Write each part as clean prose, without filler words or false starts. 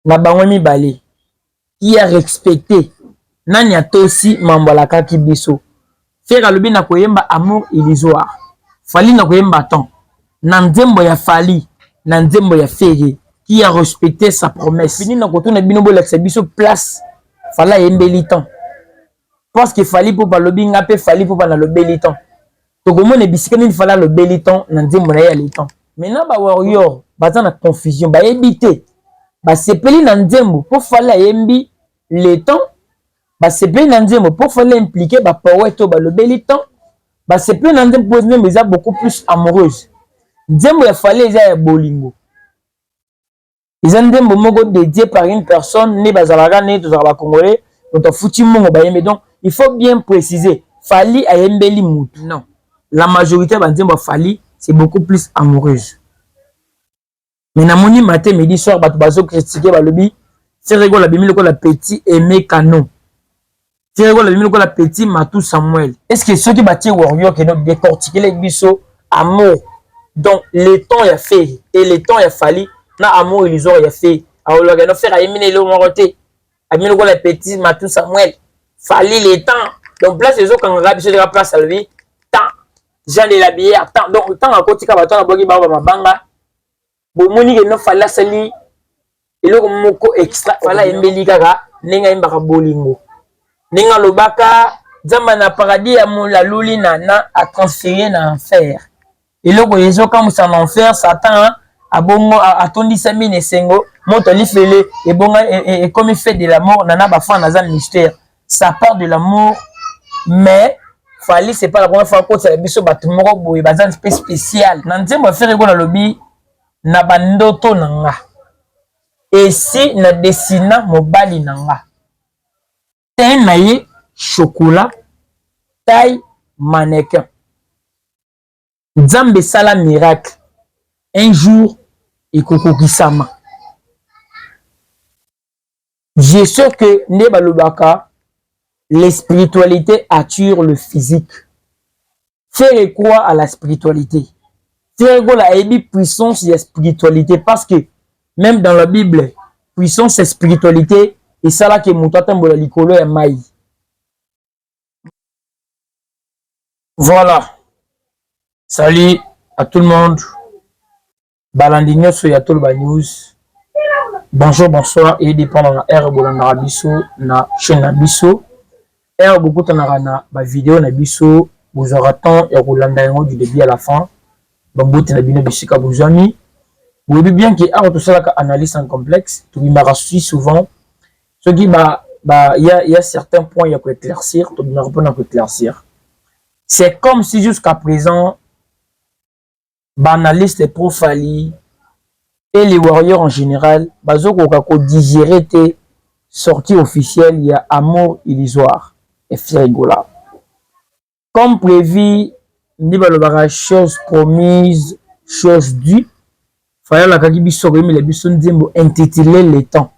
na bango mibale qui a respecté nani atosi mambolaka kibiso. Faire alobi na koyemba amour illusoire. Fali na koyemba temps. Na nzembo ya Fali, na nzembo ya Fere qui a respecté sa promesse. Fini na kotuna bino bolakisa biso place fala yembeli temps. Parce que Fali pour balobi ngape Fali pour na lobeli temps. To komone bisika ni fala lobeli temps na nzembo na ya le temps. Maintenant ba warrior baza na confusion ba ebité. Ba sepeli na nzembo pour fala yembi le temps. Ba sepeli na nzembo pour fala impliquer ba poète ba lobeli temps. Ba sepeli na nzembo pour nzembo eza beaucoup plus amoureuse. Nzembo ya Fali eza ya bolingo. Eza nzembo moko dédié par une personne ne bazalaka ne tozala congolais to futi mongo ba yembe. Donc il faut bien préciser Fali a yembeli mutu. Non. La majorité ba nzembo Fali c'est beaucoup plus amoureuse. Mais na moni matin midi soir bato bazo critiquer ba lobi c'est rigolo la bimi loko la petit Aimé Kano. C'est rigolo la bimi loko la petit Matou Samuel. Est-ce que ceux qui bâti warrior qui nous décortiquer les biso amour. Donc le temps y a fait et le temps y a Fali na amour illusoire y a fait. Alors le gars faire Aimé le moroté. Aimé loko la petit Matou Samuel. Fali le temps. Donc place les autres quand on biso de la place à lui temps. Jean de la bière temps. Donc temps à côté ka bato na bogi ba mabanga. Bo moni ke no Fali sali eloko moko extra Fala embeli kaka nenga imbaka bolingo. Nenga lobaka Zamba na paradis ya la luli nana a transféré na enfer. Eloko yezo comme ça en enfer Satan a bongo a tondi sami nesengo moto li fele et bonga et comme il fait de l'amour nana ba fa na mystère. Ça part de l'amour mais Fali c'est pas la première fois que ça biso bato moko boye bazan spécial. Na nzembo faire ko na lobi na bandoto nanga. Et si na dessina mobali nanga. Ten naye chocolat taille mannequin. Nzambe sala miracle. Un jour ekokokisama. Je sais que ne balobaka les spiritualités attirent le physique. Faire quoi à la spiritualité? Faire quoi la puissance de la spiritualité parce que même dans la Bible, puissance et spiritualité, et ça là que moutata mbola likolo ya mai. Voilà. Salut à tout le monde. Balandinho sur Yatol News. Bonjour, bonsoir et dépendant de la bolanda biso na chaîne biso. Beaucoup na ba vidéo na biso, vous aurez temps et bolanda du début à la fin. Bambote na bino bisika bozami. Vous voyez bien qu'il y a tout ça analyse en complexe. Tout le monde souvent. Ce qui il y a certains points il y a pour éclaircir. Tout le monde peut éclaircir. C'est comme si jusqu'à présent, analyste et profali et les warriors en général, bazoko kako digérer tes sorties officielles. Il y a amour illusoire et frigola. Comme prévu, ni balobara chose promise, chose due. Faya la kaki biso koyemi la biso nzembo intitulé le temps.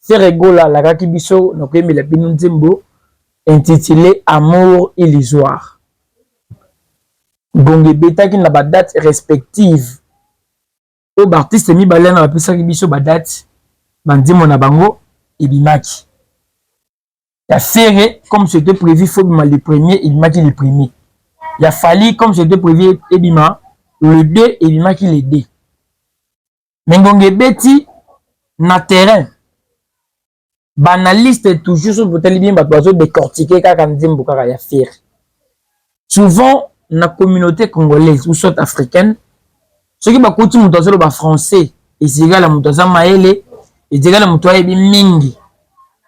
C'est rigola la kaki biso no koyemi la biso nzembo intitulé amour illusoire. Bonge beta ki na ba date respective. O artiste mi balena ba pesa ki biso ba date banzemo na bango ebimaki. Ya Ferré comme c'était prévu faut bima le premier ebimaki le premier. Ya Fali comme c'était prévu ebima le 2 ebimaki le 2. Mengonge beti na terrain. Banaliste toujours sur votre bien bato décortiquer kaka nzembo kaka ya Ferré. Souvent na communauté congolaise ou soit africaine, ceux qui bakoti mutazolo ba français et zigala mutaza maele et zigala mutwa ebi mingi.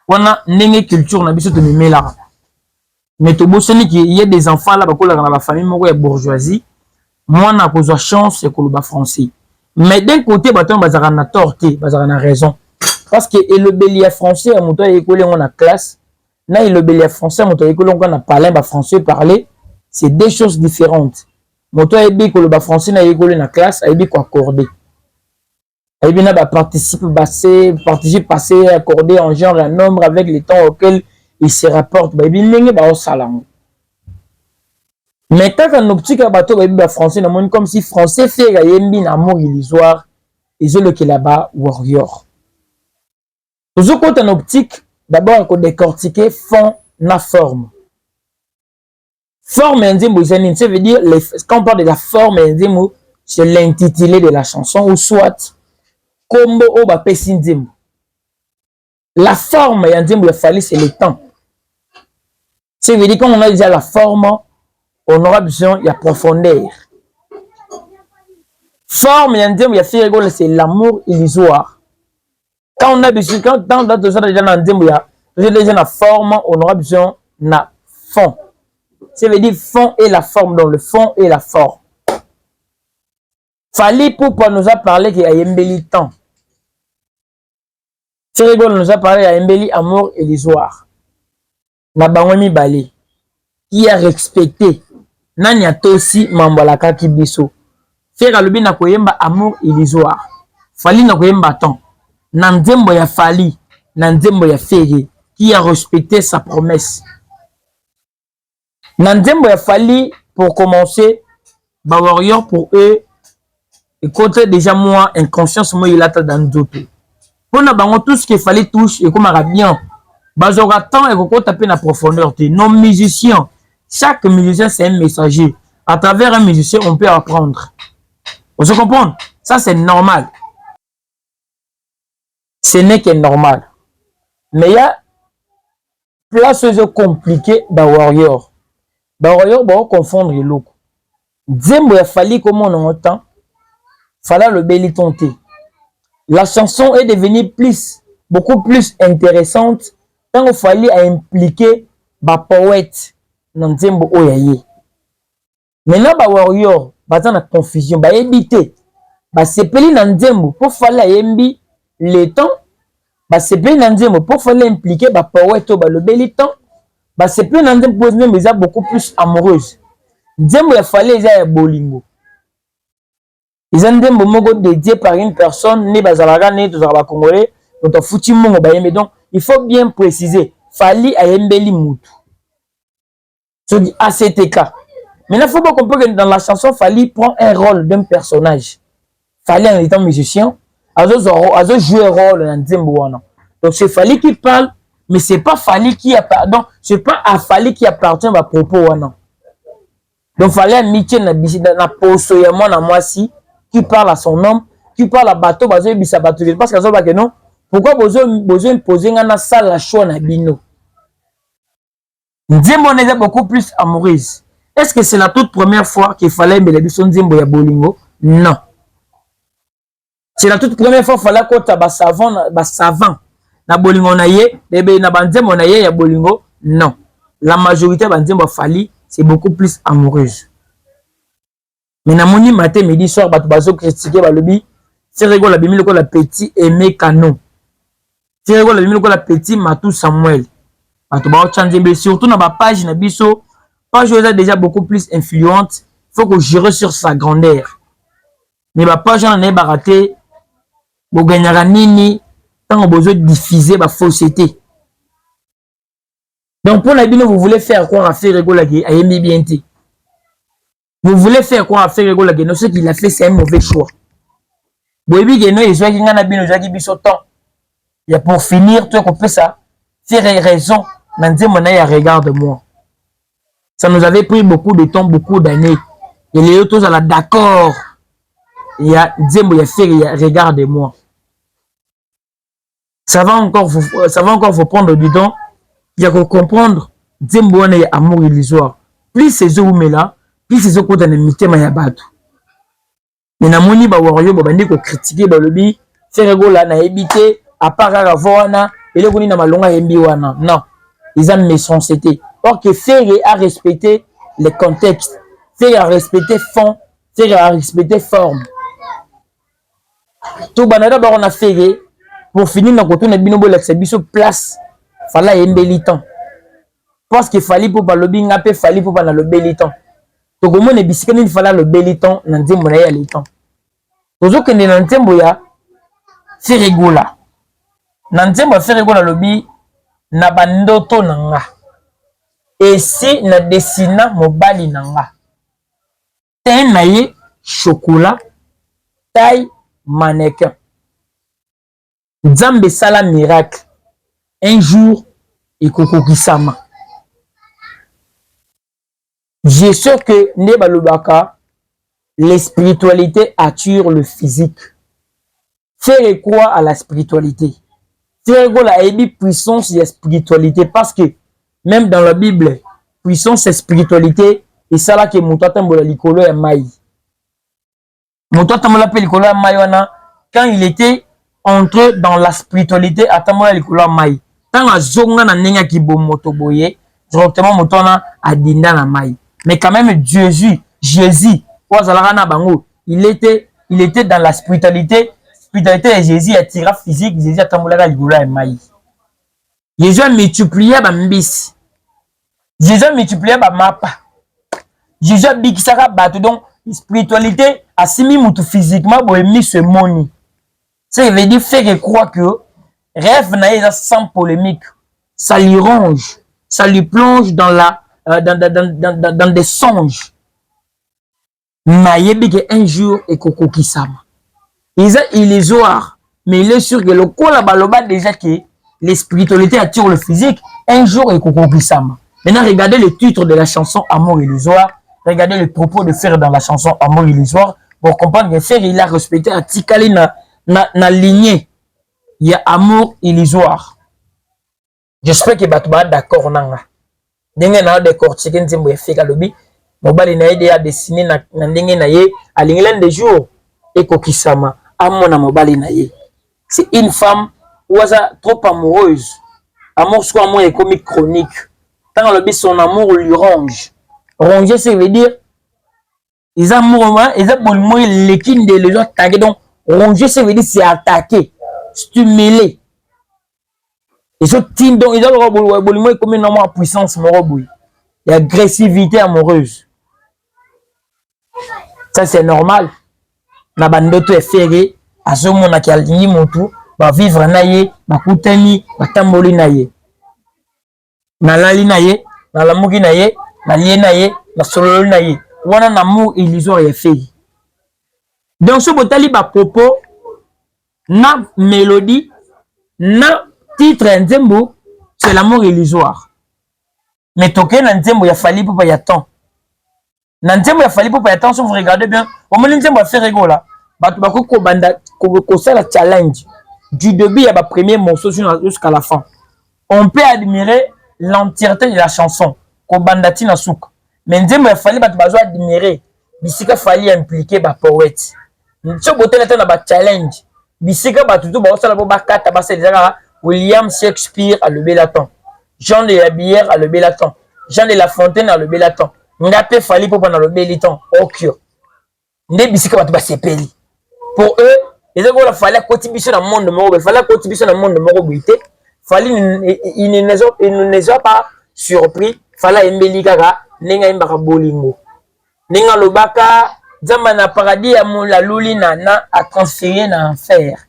Wana ndenge culture na biso to mimela. Mais to bosoni ki y a des enfants là bakola na ba famille moko ya bourgeoisie, moi na kozwa chance et koloba français. Mais d'un côté, baton bazara na torté, bazara na raison. Parce que le bélier français, mon toit école on a classe, na le bélier français, mon toit école on a parlé, ba français parler, c'est deux choses différentes. Mon toit ébi que le ba français na école na classe, ébi ko accordé. Ébi na ba participe passé accordé en genre un nombre avec les temps auxquels il se rapporte. Ba ébi ndenge ba o salam. Mais quand on optique à bateau français, on comme si français fait yembi amour illusoire et je le que là-bas warrior. Toujours quand en optique, d'abord il faut décortiquer fond na forme. Forme indimo, ça veut dire, quand on parle de la forme indimo, c'est l'intitulé de la chanson, ou soit combo ou bapesi indimo. La forme indimo, il fallait c'est le temps. Ça veut dire quand on a déjà la forme, on aura besoin de la profondeur. Forme indimo, il fait rigolo, c'est l'amour illusoire. Quand on a besoin, quand on a déjà la forme, on aura besoin de la fond. Ça veut dire fond et la forme, donc le fond et la forme. Fali Poupa nous a parlé qu'il y a Yembeli temps. Ferrigol nous a parlé qu'il y a Yembeli amour illusoire. Nabangomi Bali. Qui a respecté. Nani a tosi mambalaka kibiso. Ferra lubi na koyemba amour illusoire. Fali na koyemba temps. Nandembo ya Fali. Nandembo ya Ferri. Qui a respecté sa promesse. Nandembo ya Fali, pour commencer, Ba Warrior pour eux, et contre déjà moi, inconscience, moi il a dans d'autres. Pour nous, tout ce qu'il fallait toucher, et comme bien, Bazora temps et qu'on taper la profondeur. Nos musiciens, chaque musicien c'est un messager. À travers un musicien, on peut apprendre. Vous comprenez? Ça c'est normal. Ce n'est que normal. Mais il y a place compliquée Ba Warrior. Ba Warrior, on va confondre les locaux. Dzembo il fallait comment on entend. Fallait le béli tenter. La chanson est devenue beaucoup plus intéressante quand il fallait impliquer les poètes dans Nzembo Oyaye. Maintenant, les warriors, ils ont la confusion, ils éviter. Ils s'appellent dans Nzembo pour faire le temps. Ils s'appellent dans Nzembo pour faire impliquer les poètes ou le bel temps. Ils s'appellent dans Nzembo pour être beaucoup plus amoureuses. Nzembo, il fallait les bolingo. Ils ont des moments dédiés par une personne, né bazalaga, né tous les Congolais, donc foutu mongo bayembe. Donc il faut bien préciser, Fali a yembeli moutou. Je dis ACTK. Maintenant, il faut pas comprendre que dans la chanson, Fali prend un rôle d'un personnage. Fali en étant musicien, a joué un rôle dans Nzembo. Donc c'est Fali qui parle, mais c'est pas Fali qui appartient. Donc c'est pas à Fali qui appartient à propos. Donc Fali a mis na poso ya moi na moi si. Qui parle à son homme, qui parle à bateau, parce que non, pourquoi vous imposez une salle à choix na bino? Nzembo est beaucoup plus amoureuse. Est-ce que c'est la toute première fois qu'il fallait me le son Nzembo ya bolingo? Non. C'est la toute première fois qu'il fallait kota ba savant na bolingo na ye, na banzembo na ye ya bolingo? Non. La majorité banzembo Fali, c'est beaucoup plus amoureuse. Mais na moni matin midi soir bato bazo critiquer balobi c'est rigolo la bimi la petit Aimé Canon. C'est rigolo la bimi la petit Matou Samuel. Bato ba changer mais surtout na ba page na biso, page est déjà beaucoup plus influente, faut que gérer sur sa grandeur. Mais ba page on est baraté bo gagnera nini tant on besoin diffuser ba fausseté. Donc pour la bino vous voulez faire quoi à faire rigolo à Aimé bien. Vous voulez faire quoi à faire rigoler Geno? Ce qu'il a fait, c'est un mauvais choix. Boyebi Geno, il joue qui il y a pour finir, tu as ça. Faire raison. Regarde-moi. Ça nous avait pris beaucoup de temps, beaucoup d'années. Et les autres, sont d'accord. Il y a Nzembo, il y a fait, regarde-moi. Ça va encore vous prendre du temps. Il y a que comprendre. Nzembo, il y a amour illusoire. Plus ces eaux là. Puis c'est ce qu'on a imité ma yabatu. Mais na moni ba warrior ba bandi ko critiquer ba lobi faire là na éviter à part à wana et le koni na malonga yembi wana. Non, ils ont méchanceté. Or que faire à respecter les contextes, faire à respecter fond, faire à respecter forme. Tout banada ba on a fait pour finir na koto na bino bo l'exhibition place fala yembeli temps. Parce qu'il fallait pour ba lobi ngapé fallait pour ba na lobeli temps. Donc, au moins, il fallait le bel temps, dans Nzembo na ya le temps. Toujours que dans Nzembo ya, c'est rigolo. Dans Nzembo fait rigolo lobi, na bandoto nanga. Et si na dessina mobali nanga. Ten na ye, chocolat, taille, mannequin. Nzambe sala miracle. un jour ekokokisama. Je sais que Neba Lobaka, les spiritualités attirent le physique. Faire quoi à la spiritualité? Faire quoi la puissance de la spiritualité? Parce que même dans la Bible, puissance et spiritualité, et ça là que Moutatambola Likolo et Maï. Moutatambola Likolo et Maï, quand il était entré dans la spiritualité, Atamola Likolo et Maï. Tant à Zonga na Nenga Kibo Motoboye, directement Moutona a Dinda na Maï. Mais quand même, Jésus, il était dans la spiritualité. Spiritualité de Jésus attira physique, Jésus attira Ligoula et Maï. Jésus a multiplié Bambis. Jésus a multiplié Bamapa. Jésus a bikisaka bateau. Donc, spiritualité a simi moutou physiquement pour aimer ce monde. Ça veut dire faire croire que rêve n'a sans polémique. Ça lui ronge. Ça lui plonge dans la dans des songes. Maïebi que un jour et Koko Kisama. Il est illusoire, mais il est sûr que le coup là-bas déjà que les spiritualités attirent le physique, un jour et Koko Kisama. Maintenant, regardez le titre de la chanson Amour illusoire, regardez le propos de Fer dans la chanson Amour illusoire, pour comprendre que Fer il a respecté à Tikali na lignée. Il y a Amour illusoire. J'espère que Batouba d'accord nanga. Ndenge na décortiquer nzembo ya Fer Kalobi, mobali na ide a dessiné na ndenge na ye à l'inglen des jours et Kokisama amona mobali na ye. C'est une femme ouaza trop amoureuse. Amour soit amour est comme chronique. Tant le son amour lui ronge. Ronger, ça veut dire les amours, ils ont bon les kin de les autres taguer. Donc ronger, ça veut dire c'est attaquer, stimuler. Ils ont tin donc ils ont bon comme une puissance morobouille. Et agressivité amoureuse. Ça c'est normal. Na bandoto est ferré, à ce moment qui a ligné motu, va vivre naye, va koutani, va tamboli naye. Na lali naye, na lamuki naye, na lié naye, na solo naye. Wana namour illusoire est fait. Donc ce botali ba propos, na mélodie, na titre nzembo, c'est l'amour illusoire. Mais toke na nzembo ya fali pour pas y attendre. Na nzembo ya fali pour pas y attendre, si vous regardez bien, au moins nzembo ya faire rigola. Bako banda ko ça la challenge du début à ba premier morceau jusqu'à la fin. On peut admirer l'entièreté de la chanson ko bandati na souk. Mais nzembo ya fali bato bazo admirer bisika fali impliqué ba poète. Ncho botel na ba challenge bisika bato to ba sala ba kata ba c'est William Shakespeare a le Bélaton. Jean de la Bière a le Bélaton. Jean de la Fontaine a le Bélaton. Ngapé fali pour pendant le Béliton. Okyo. Nde bisika bato ba sepeli. Pour eux, ils ont fallu contribuer dans le monde de Moro. Il fallait contribuer dans le monde de Moro. Il ne les a pas surpris. Il fallait embellir Gaga. Nenga imbaka bolingo. Nenga lobaka. Zamana paradis à mon la luli nana a transféré dans l'enfer.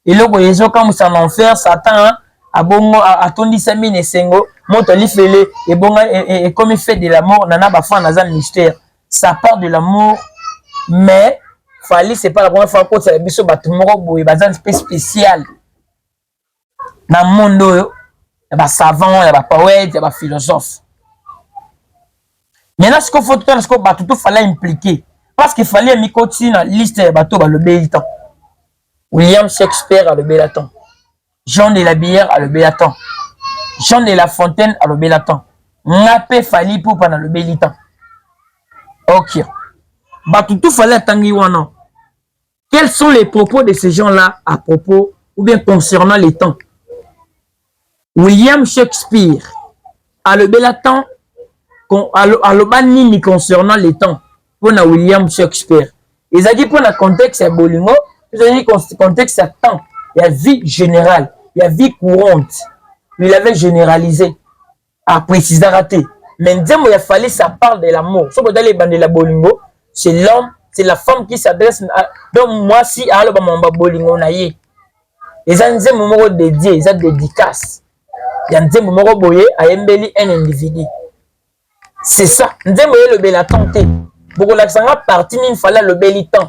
Et là, ils ont comme ça en enfer. Satan a bon a tondi sami ne sengo. Monte l'ifele et bon et comme il fait de l'amour nana ba fa nazan mystère. Ça part de l'amour, mais Fali, c'est pas la première fois que c'est biso batumoro boy bazan spécial. Dans le monde, il y a des savants, il y a des poètes, il y a des philosophes. Maintenant, ce qu'il faut tout ce qu'il fallait impliquer. Parce qu'il fallait mettre dans la liste de bateaux le Bélaton. William Shakespeare a le Bélaton. Jean de la Bière a le Bélaton. Jean de la Fontaine a le Bélaton. Ngapé Fali pour pendant le Bélaton. Ok. Tout fallait tangiwana. Quels sont les propos de ces gens-là à propos ou bien concernant les temps? William Shakespeare a le Bélaton à le banini concernant les temps pour William Shakespeare. Ils ont dit pour le contexte à Bolingo, ils ont dit contexte à temps, il y a vie générale, il y a vie courante. Il avait généralisé, à préciser raté. Mais il a fallu ça parle de l'amour. Si vous allez dans la Bolingo, c'est l'homme, c'est la femme qui s'adresse. Donc moi si à l'obama Bolingo naïe. Ils ont un moment dédié, ils ont dédicace. Il y a un moment boyé à embellir un individu. C'est ça. Nzembo le Bélaton. Pour l'accent parti, il fallait le Béliton.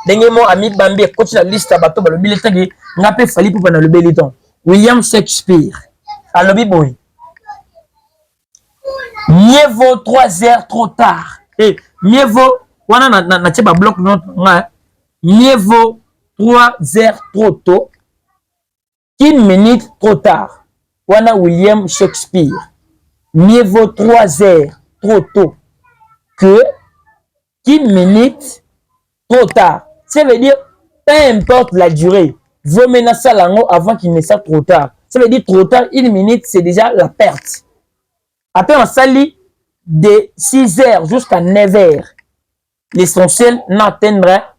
Dernier mot, ami Bambi, continue la liste à bateau, le Béliton, il n'a pas fallu pour pendant le Béliton. William Shakespeare alobi boy. Mieux vaut 3 heures trop tard. Et mieux vaut, bloc mieux vaut 3 heures trop tôt qu'une minute trop tard. Wana William Shakespeare. Mieux vaut 3 heures trop tôt que qu'une minute trop tard. Ça veut dire, peu importe la durée, vaut maintenant ça avant qu'il ne soit trop tard. Ça veut dire trop tard, une minute, c'est déjà la perte. Après, on s'allie de 6 heures jusqu'à 9 heures. L'essentiel n'atteindra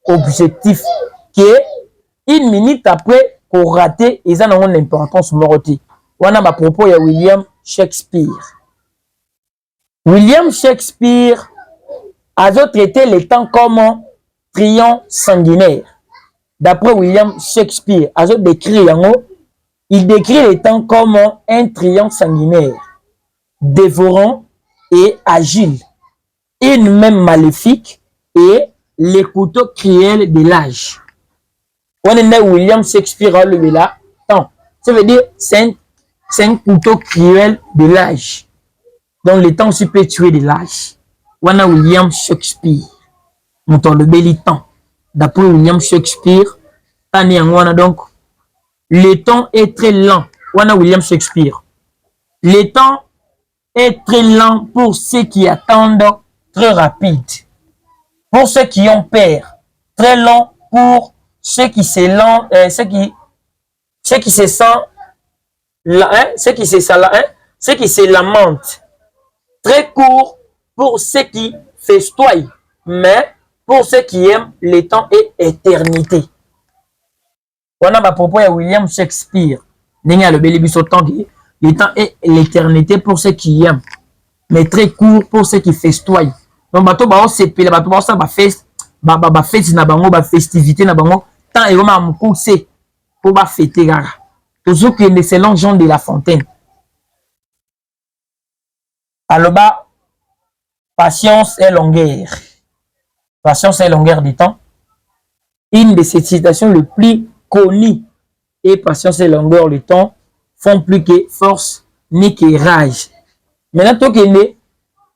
objectif que une minute après qu'on raté, ils en ont une importance morotée. On a ma propos à William Shakespeare. William Shakespeare a traité le temps comme un triangle sanguinaire. D'après William Shakespeare, il décrit le temps comme un triangle sanguinaire, dévorant et agile, une même maléfique et les couteaux cruels de l'âge. On est William Shakespeare a levé là. Ça veut dire c'est un couteau cruel de l'âge. Donc le temps aussi peut tuer de l'âge. On a William Shakespeare. On a le bel temps. D'après William Shakespeare, donc le temps est très lent. On a William Shakespeare. Le temps est très lent pour ceux qui attendent, très rapide. Pour ceux qui ont peur, très long pour ceux qui se lamentent. Très court pour ceux qui festoient, mais pour ceux qui aiment le temps et éternité. On a ma propos à William Shakespeare. Le temps est l'éternité pour ceux qui aiment, mais très court pour ceux qui festoient. Donc, bateau ba sepela bateau ba ça ba fest ba fête na bango ba festivité na bango tant et vraiment mukuse pour ba fêter gara. Toujours que c'est long Jean de La Fontaine. Alors bas patience et longueur. Patience et longueur du temps. Une de ces citations les plus connues et patience et longueur du temps font plus que force ni que rage. Maintenant, toi qui est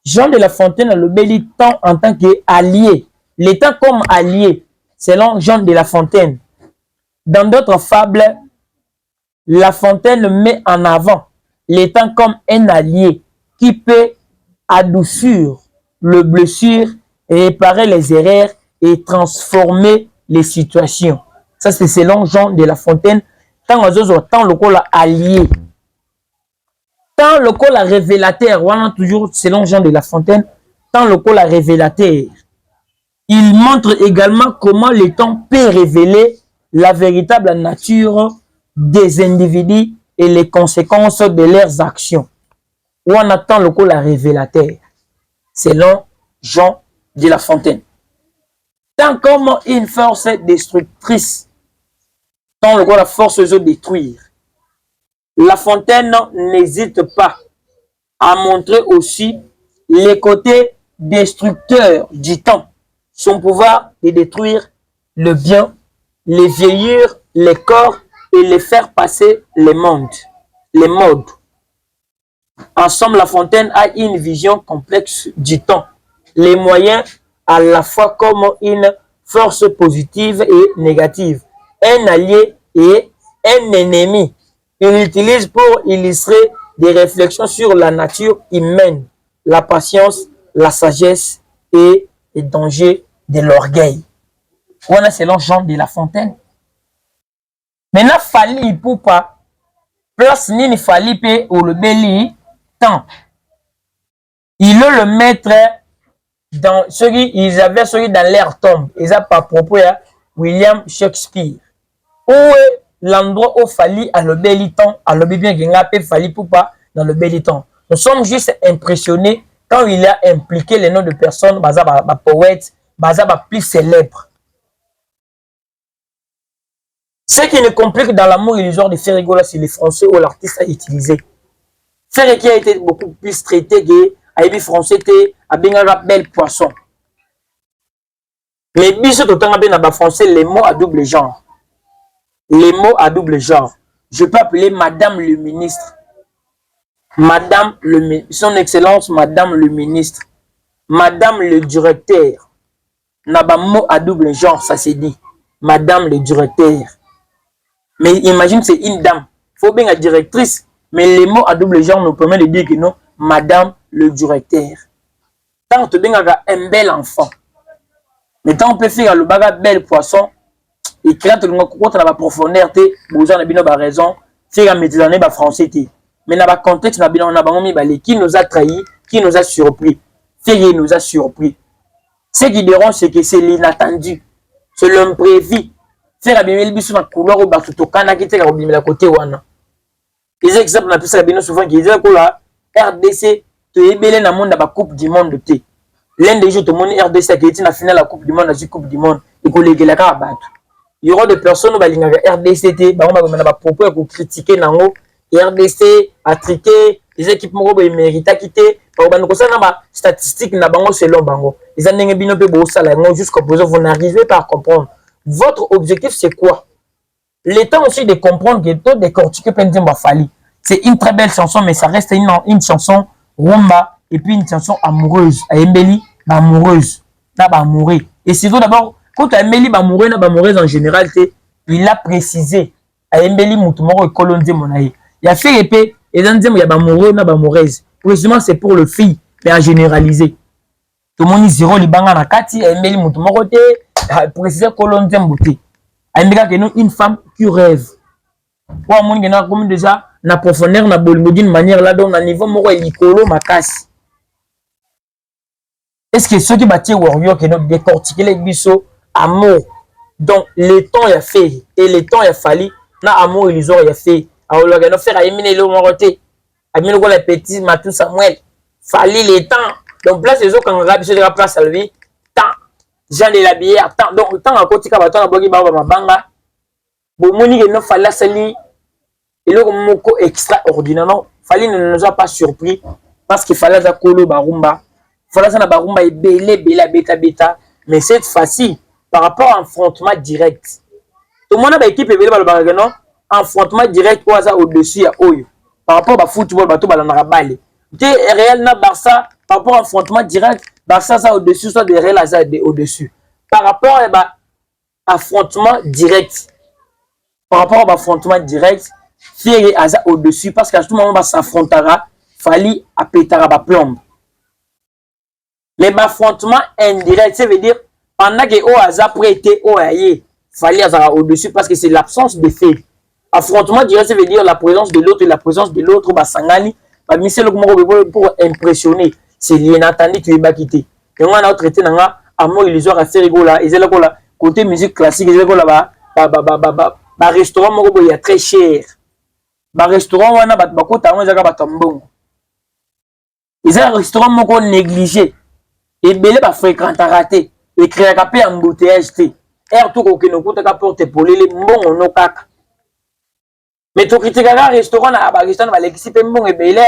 Jean de La Fontaine a le bel temps en tant qu'allié. L'état comme allié, selon Jean de La Fontaine. Dans d'autres fables, La Fontaine met en avant l'état comme un allié qui peut adoucir les blessures, réparer les erreurs et transformer les situations. Ça, c'est selon Jean de La Fontaine. Tant le col allié. Tant le col révélateur, on a toujours, selon Jean de La Fontaine, tant le col révélateur. Il montre également comment le temps peut révéler la véritable nature des individus et les conséquences de leurs actions. On attend le col révélateur, selon Jean de La Fontaine. Tant comme une force destructrice, tant le col la force de détruire. La Fontaine n'hésite pas à montrer aussi les côtés destructeurs du temps, son pouvoir de détruire le bien, les vieillir, les corps et les faire passer les modes. En somme, La Fontaine a une vision complexe du temps, les moyens à la fois comme une force positive et négative, un allié et un ennemi. Il l'utilise pour illustrer des réflexions sur la nature humaine, la patience, la sagesse et les dangers de l'orgueil. On a selon Jean de La Fontaine. Maintenant, Fali Ipupa, place Nini Fali Pe ou le Beli, temps. Il est le maître dans ceux qui ils avaient dans leur tombe. Ils n'ont pas propos à William Shakespeare. Où est l'endroit où Fali a le Béliton, a le bien qu'il a appelé Fali Poupa dans le Béliton. Nous sommes juste impressionnés quand il a impliqué les noms de personnes, poètes, plus célèbres. Ce qui nous complique dans l'amour illusoire de Ferrigola, c'est les Français où l'artiste a utilisé. Ferré qui a été beaucoup plus traité que Aïbi Français a bien un bel poisson. Mais bis tout temps bien français les mots à double genre. Les mots à double genre. Je peux appeler Madame le ministre. Madame son excellence, madame le ministre, madame le directeur. N'a pas mot à double genre, ça s'est dit. Madame le directeur. Mais imagine, c'est une dame. Faut bien la directrice. Mais les mots à double genre nous permettent de dire que non, madame le directeur. Tant que tu as un bel enfant. Mais tant on peut faire le baga bel poisson, et créer tout le monde contre la profondeur, vous en avez raison, faire un métier dans français. Mais dans le contexte, qui nous a trahis, qui nous a surpris. Faire nous a surpris. Ce qui dérange, c'est que c'est l'inattendu. C'est l'imprévu. Faire abîmer le bus sur la couleur ou batuto kana qui était abîmer la côté wana. Les exemples n'a plus ça bien souvent qui disent que la RDC te ébélé dans le monde de la Coupe du Monde. L'un des jours, tout le monde RDC qui est la finale de la Coupe du Monde, la Coupe du Monde, et qu'on les gars il y aura des personnes qui vont RDC, qui vont critiquer Nango, RDC a triqué, les équipes qui méritent à quitter, par exemple, statistiques selon Bango. Les années jusqu'au présent, vous n'arrivez pas à comprendre. Votre objectif, c'est quoi? Le temps aussi de comprendre que tout décortiquer Penzemba Fali. C'est une très belle chanson, mais ça reste une chanson rumba et puis une chanson amoureuse. Aembeli, amoureuse. Amoureux. Et c'est d'abord, quand Aembeli, amoureuse en général, il a précisé. Aembeli, Moutoumoro et Kolonze Monaï. Il a fait épée, et dans il y a amoureux, amoureuse. Précisément, c'est pour le fille, mais à généraliser. Tout le monde dit zéro, libanga na kati, Aembeli, Moutoumoro, préciser Kolonze Mbouté. Une femme qui rêve. Pour moi, comme déjà, na profondeur, na d'une manière là, donc, na niveau, moi, il y ma casse. Est-ce que ceux qui battent Warrior, qui ont décortiqué les bisous, amour, donc, le temps y a fait, et le temps y a fallu, na amour, ils ont fait. Alors, on va faire à Emile le Moroté, à Emile le petit Matou Samuel, fallait le temps. Donc, place les autres, quand on a besoin de la place à lui, temps. Jean de la bière, donc tant à côté quand on a bogi baba mabanga, bon moni que non fallait sali, et le moko extraordinaire, non fallait ne nous a pas surpris parce qu'il fallait ça colo barumba, fallait ça na barumba et belé beta, mais c'est facile par rapport à un affrontement direct. Tout le monde a équipe belé balbaga non, affrontement direct ou ça au-dessus à Oyo. Par rapport à football bateau balana balé. Té réel na Barça par rapport à affrontement direct. Barça ça au-dessus, soit des Real au-dessus. Par rapport à affrontement direct, par rapport à affrontement direct, Fieri Aza au-dessus, parce qu'à tout moment, on s'affrontera, Fali à pétara ba plombe. Mais affrontement indirect, ça veut dire, pendant que O Aza prêté O Aye, Fali Aza au-dessus, parce que c'est l'absence de fait. Affrontement direct, ça veut dire la présence de l'autre et la présence de l'autre, Sangani, pour impressionner. C'est l'inattendu qui va quitter. Et on a traité dans amour illusoire à faire rigola. Et c'est là côté musique classique, c'est là restaurant il est très cher. Restaurant on a bakota on a batambon. Et c'est un restaurant moko négligé. Et belé ba fréquente raté. Et créer capé embouteillage té. Air tout ko no kuta ka porte pour les mbongo no kaka. Mais tu critiques un restaurant à Baristan, va l'exciter bon et belé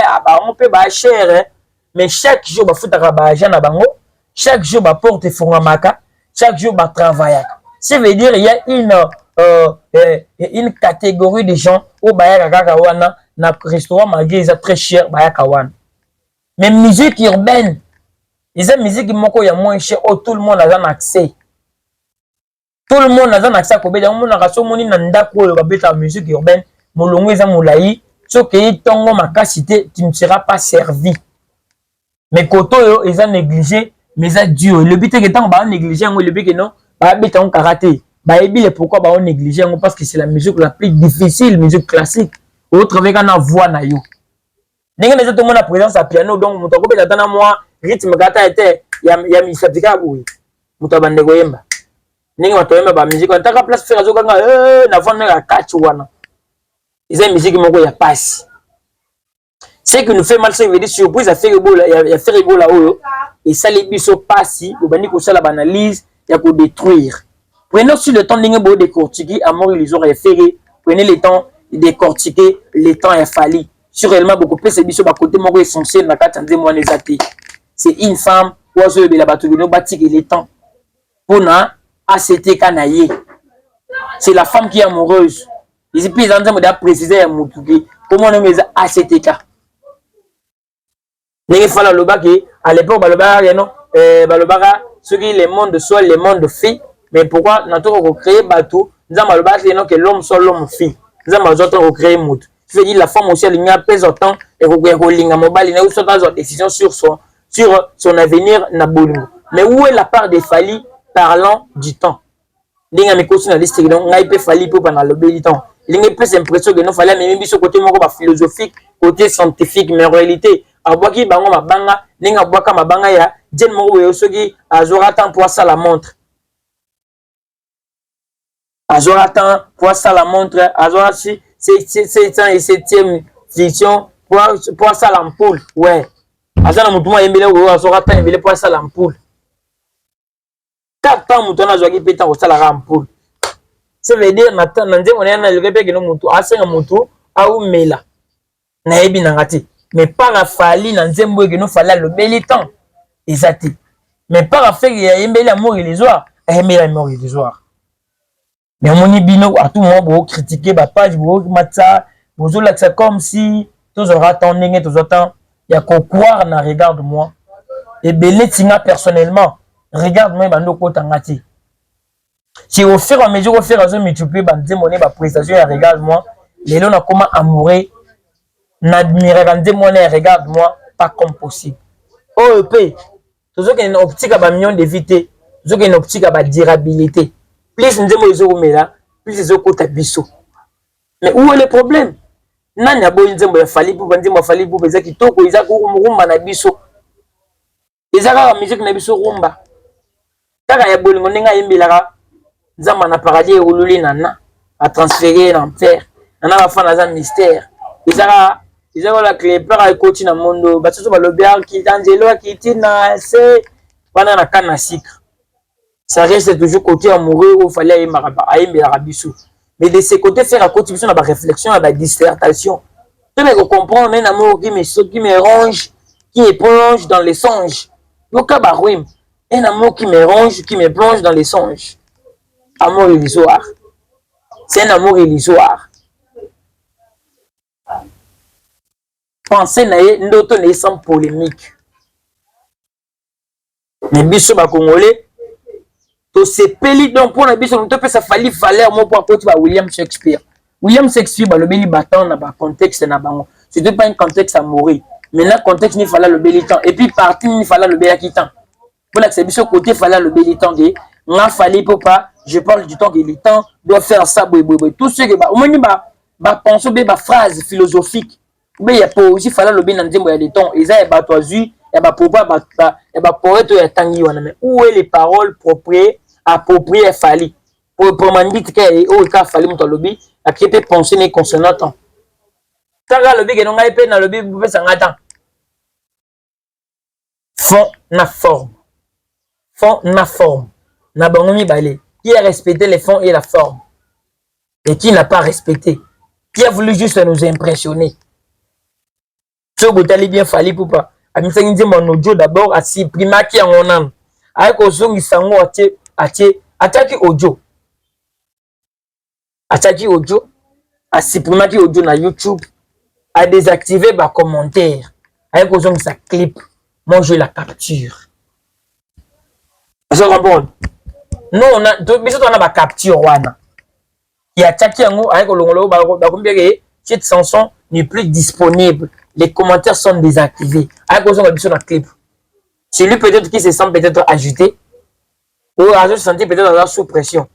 on peut ba cher. Mais chaque jour, il faut que chaque jour, il porte chaque jour, il travaille. Ça veut dire qu'il y a une catégorie de gens où il restaurant malgré très cher. Mais musique urbaine, les musiques qui sont moins chères, tout le monde a accès. Tout le monde a accès à la musique urbaine. Tu ne seras pas servi. Mais quand ils ont négligé, mais ça Dieu. Le but est que tant qu'on négligé, le but est que non, on karaté. Pourquoi on négligé? Parce que c'est la musique la plus difficile, musique classique. Autre avec un voix na yo. N'est-ce pas tout le monde a présence à piano, donc mon toco est dans moi rythme gata était ya mi satika boui. Mutabande goyemba. N'est-ce pas toi ba musique on t'a place faire azoka na vendre la catch wana. Ils ont musique moko ya passe. Ce qui nous fait mal, c'est que des surprises à faire là-haut. Et ça, les biseaux passent, ou bien qu'on ça la banalise, il y a pour détruire. Prenez aussi le temps de décortiquer, à mort, ils ont référé. Prenez le temps de décortiquer, le temps est fallu. Sûrement, beaucoup plus, c'est biseaux, à côté, moi, essentiel, ma carte, c'est une femme, oiseau de la bateau, de nos bâtis, et le temps. Pour na, ACT Kanaye. C'est la femme qui est amoureuse. Et puis, ils ont précisé à Moutouki. Comment on met ACTK? ndenge fala lobaki à l'époque balobaka non balobaka soki le monde soit le monde fille mais pourquoi natoko ko créer bateau nzamba lobaki non que l'homme soit l'homme fille nzamba zoto ko créer moto je veux dire la femme aussi elle a pèse autant et ko linga mobile na soit dans décision sur son avenir na bolingo mais où est la part des Fally parlant du temps ndinga mikosi na liste donc ngai pe Fally po pendant le bel temps linga pe impression que non Fally mais biso côté moko ba philosophique côté scientifique mais en réalité abwaki bango mabanga ninga bwaka mabanga ya jen moko yo soki azora temps pour ça la montre azora temps pour ça la montre azora si c'est 7e fiction pour ça l'ampoule ouais azana mutu ma yembele wo azora temps yembele pour ça l'ampoule 4 ans mutu na zwaki peta ko sala ampoule ça veut dire na nze on na le repeke no mutu asenga mutu au mela na yebi na ngati mais par la Fally na nzembo que nous fallait le bel temps exact mais par la fait il y a un bel amour illusoire un bel amour illusoire mais on y bino à tout moment pour critiquer ba page pour matza vous là c'est comme si tous aura tending tous autant il y a quoi croire na regarde moi et belé tinga personnellement regarde moi bando ko tangati si au fur et à mesure au faire un multiplier ba nzembo ne ba prestation ya regarde moi les gens na comment amoureux n'admirer regarde-moi pas comme possible. Oh, EP, toujours qu'il y a une optique à ba million d'éviter, toujours qu'il y a une optique à ba durabilité. Plus nous disons mais là, plus les autres côté biso. Mais où est le problème? Nani a beau nzembo ya Fally pour bandir mo Fally pour bezaki toko izaka rumba na biso. Izaka musique na biso rumba. Kaka ya bolingo ninga yimbilaka nzamba na paradis ululi nana a transférer en enfer. Nana va faire dans un mystère. Izaka la clé par à côté na mondo ba soso ba lobia qui Angelo qui tina c'est pendant la canne à sucre ça reste toujours côté amoureux où fallait aimer rabisu mais de ce côté faire à côté na ba réflexion na ba dissertation tu me comprendre un amour qui me ronge qui me plonge dans les songes donc ba ruim un amour qui me ronge qui me plonge dans les songes amour illusoire c'est un amour illusoire. Pensez naé ndoto né sans polémique. Mais biso ba congolais to sepeli donc pour na biso on peut ça Fally valeur mo pour côté ba William Shakespeare. William Shakespeare ba le beli bâton na ba contexte na bango. C'était pas un contexte amoureux. Maintenant contexte ni fallait le beli temps et puis parti ni fallait le beli qui temps. Pour la c'est biso côté fallait le beli temps que n'a Fally pas je parle du temps que le temps doit faire ça tout ce que ba au moins ba penser ba phrase philosophique. Mais il y a pas aussi fallait le bien dans des temps et ça ba toisu et ba pour pas ba poète ya tangi wana mais où est les paroles appropriées Fally pour demander que o ka Fally muto lobi a qui peut penser ne concernant temps kaka lobi que non ngai pe na lobi bu pesa ngata fond na forme na bango mibale qui a respecté les fonds et la forme et qui n'a pas respecté qui a voulu juste nous impressionner. Si vous avez bien Fally pour pas, à mi sangi mon audio d'abord à supprimer qui en onam. Avec ozongi sango attaque audio. Attaque audio, à supprimer qui audio na YouTube, à désactiver les commentaires. Avec ozongi sa clip, moi je la capture. Vous comprenez? Non, on a la capture wana. Il y a attaqué yango avec olongolo ba combien que cette chanson n'est plus disponible. Les commentaires sont désactivés. Avec quoi on a besoin d'un clip. Celui peut-être qui se sent peut-être agité ou se sentir peut-être sous pression.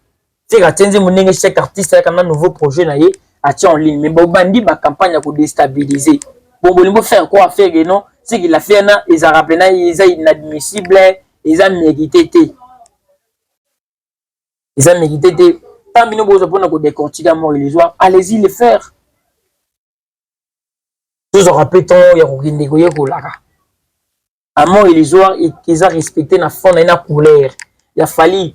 C'est que chaque artiste a un nouveau projet en ligne. Mais bon, bandi ba campagne pour déstabiliser. Bon, bon, faire quoi faire non? C'est qu'il a fait un ils a rappelé ils sont inadmissibles, ils ont mérité. Ils ont mérité. Tant que nous avons décortiquer amour illusoire, allez-y les faire. Tous aura péton ya kokindeko kolaka amour illusoire et qu'ils a respecté na fond na couleur il a fallu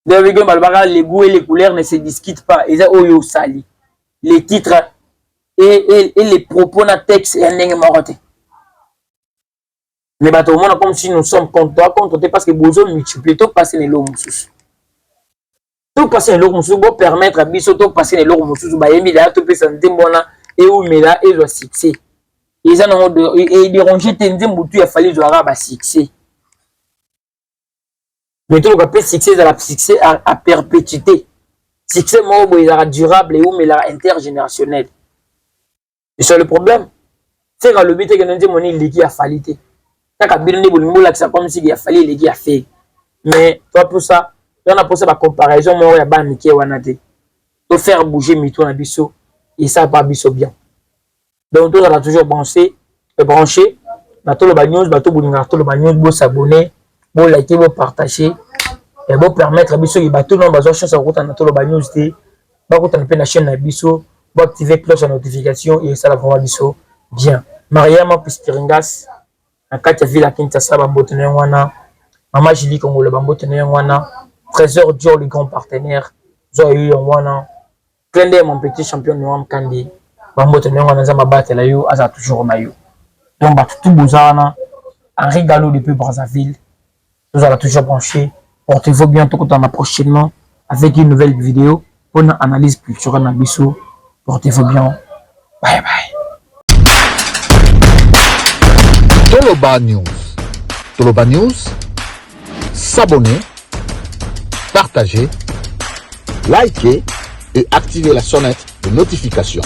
les goûts et les couleurs ne se discutent pas ils a oyo sali les titres et les propos na texte et ndenge morote mais bato mona comme si nous sommes contre parce que bozo multiplier tout passer les lots mususu tout passer les lots mususu pour permettre à biso tout passer les lots mususu ba yemi la tout pesa ndembona et où mais là et le succès ils ont et déranger Tenzembo tout il a fallu jouer à succès. Mais tout le monde succès dans la succès à perpétuité. Succès moi il sera durable et où mais là intergénérationnel. Et c'est le problème. C'est quand le but est que nous disons mon il a fallu. Quand bien dit bon là ça comme si il a fallu les a fait. Mais toi pour ça, on a posé la comparaison moi ya ba Mickey wanate. Pour faire bouger Mito na biso et ça pas biso bien. Donc on a toujours branché na tout le news bato bolinga tout le news bo s'abonner, bo liker, bo partager et bo permettre biso y bato non bazo chance à na tout le news té ba ko na chaîne na biso, bo activer cloche de notification et ça la vraiment biso bien. Mariama Pispiringas na kati ya ville à Kinshasa ba mbotene wana, Mama Julie Congolo ba mbotene wana, Trésor Dior le grand partenaire, zo eu wana. Clendé mon petit champion Noam Kandi, bambotene wana za mabate la yo aza toujours na yo. Donc ba tout bozana Henri Gallo depuis Brazzaville. Nous allons toujours brancher. Portez-vous bien tout dans la prochainement avec une nouvelle vidéo pour une analyse culturelle na biso. Portez-vous bien. Bye bye. Toloba News. Toloba News. S'abonner, partager, liker et activer la sonnette de notification.